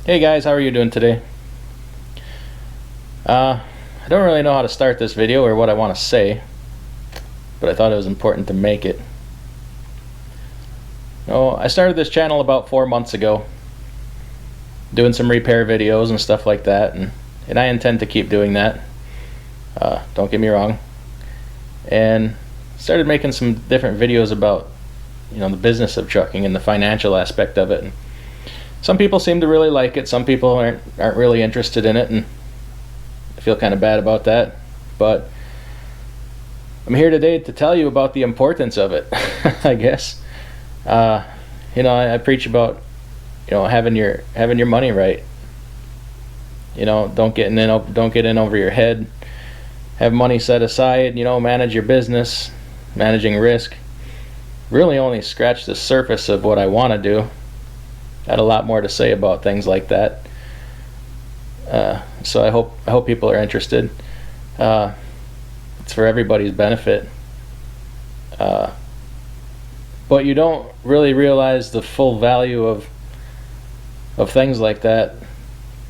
Hey guys, how are you doing today? I don't really know how to start this video or what I want to say, but I thought it was important to make it. I started this channel about 4 months ago, doing some repair videos and stuff like that, and I intend to keep doing that. Don't get me wrong. And started making some different videos about the business of trucking and the financial aspect of it. And some people seem to really like it. Some people aren't really interested in it, and I feel kind of bad about that. But I'm here today to tell you about the importance of it. I guess. I preach about having your money right. Don't get in over your head. Have money set aside. Manage your business, managing risk. Really only scratch the surface of what I want to do. Got a lot more to say about things like that. So I hope people are interested. It's for everybody's benefit. But you don't really realize the full value of things like that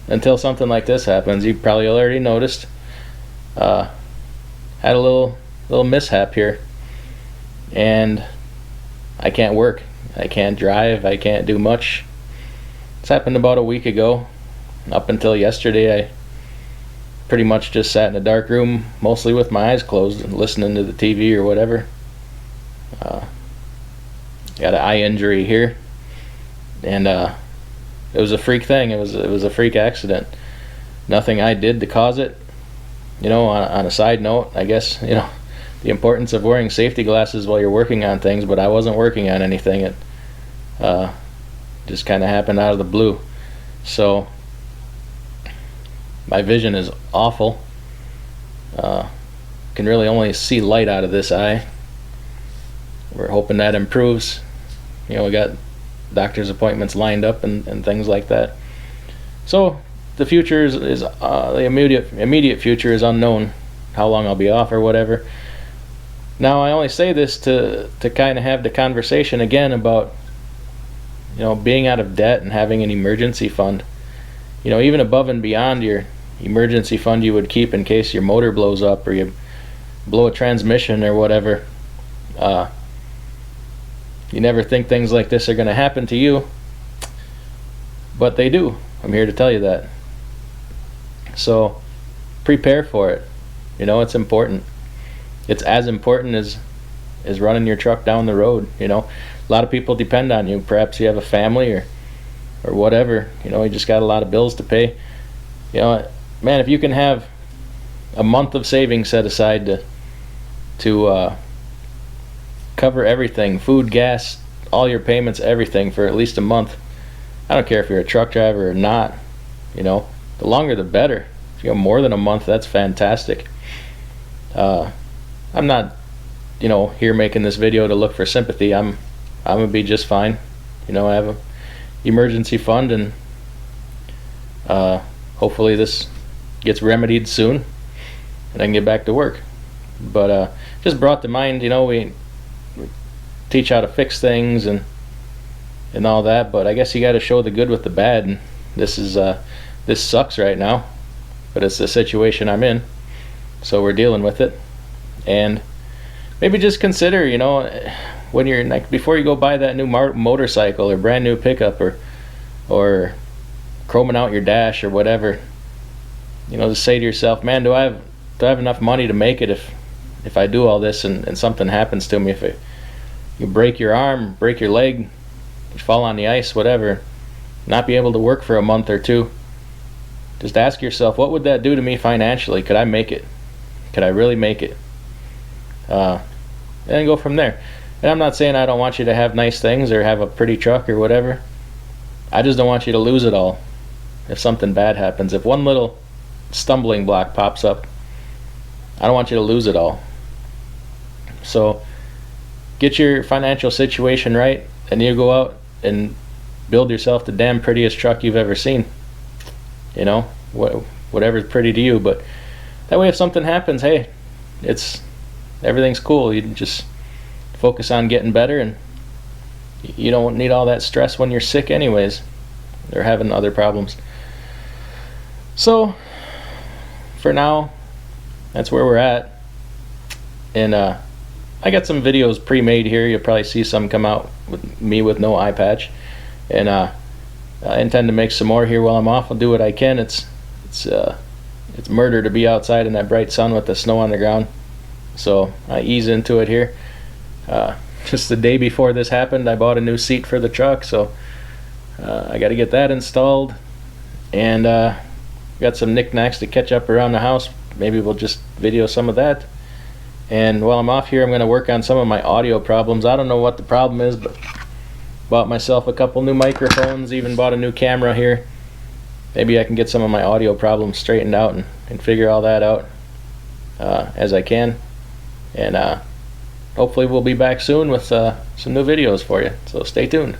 until something like this happens. You probably already noticed. Had a little mishap here, and I can't work. I can't drive. I can't do much. This happened about a week ago. Up until yesterday, I pretty much just sat in a dark room, mostly with my eyes closed, and listening to the TV or whatever. Got an eye injury here, and it was a freak thing. It was a freak accident. Nothing I did to cause it. On a side note, I guess the importance of wearing safety glasses while you're working on things, but I wasn't working on anything. It just kind of happened out of the blue. So my vision is awful. Can really only see light out of this eye. We're hoping that improves. We got doctor's appointments lined up and things like that. So the future is the immediate future is unknown. How long I'll be off or whatever. Now I only say this to kind of have the conversation again about being out of debt and having an emergency fund. Even above and beyond your emergency fund you would keep in case your motor blows up or you blow a transmission or whatever. You never think things like this are going to happen to you, but they do. I'm here to tell you that. So prepare for it. It's important. It's as important as running your truck down the road. A lot of people depend on you. Perhaps you have a family or whatever. You just got a lot of bills to pay. Man, if you can have a month of savings set aside to cover everything, food, gas, all your payments, everything for at least a month. I don't care if you're a truck driver or not. The longer the better. If you have more than a month, that's fantastic. I'm not here making this video to look for sympathy. I'm gonna be just fine. I have a emergency fund, and hopefully this gets remedied soon and I can get back to work. But just brought to mind, we teach how to fix things and all that, but I guess you got to show the good with the bad, and this sucks right now, but it's the situation I'm in, so we're dealing with it. And maybe just consider, when you're before you go buy that new motorcycle or brand new pickup or chroming out your dash or whatever, just say to yourself, man, do I have enough money to make it if I do all this and something happens to me? If you break your arm, break your leg, you fall on the ice, whatever, not be able to work for a month or two, just ask yourself, what would that do to me financially? Could I make it? Could I really make it? And go from there. And I'm not saying I don't want you to have nice things or have a pretty truck or whatever. I just don't want you to lose it all if something bad happens. If one little stumbling block pops up, I don't want you to lose it all. So get your financial situation right, and you go out and build yourself the damn prettiest truck you've ever seen. Whatever's pretty to you. But that way, if something happens, hey, everything's cool. You just focus on getting better, and you don't need all that stress when you're sick anyways. they're having other problems. So for now, that's where we're at. And I got some videos pre-made here. You'll probably see some come out with me with no eye patch. And I intend to make some more here while I'm off. I'll do what I can. It's murder to be outside in that bright sun with the snow on the ground. So I ease into it here. Just the day before this happened, I bought a new seat for the truck, so I got to get that installed. And got some knickknacks to catch up around the house. Maybe we'll just video some of that. And while I'm off here, I'm going to work on some of my audio problems. I don't know what the problem is, but bought myself a couple new microphones, even bought a new camera here. Maybe I can get some of my audio problems straightened out and figure all that out as I can. And hopefully we'll be back soon with some new videos for you. So stay tuned.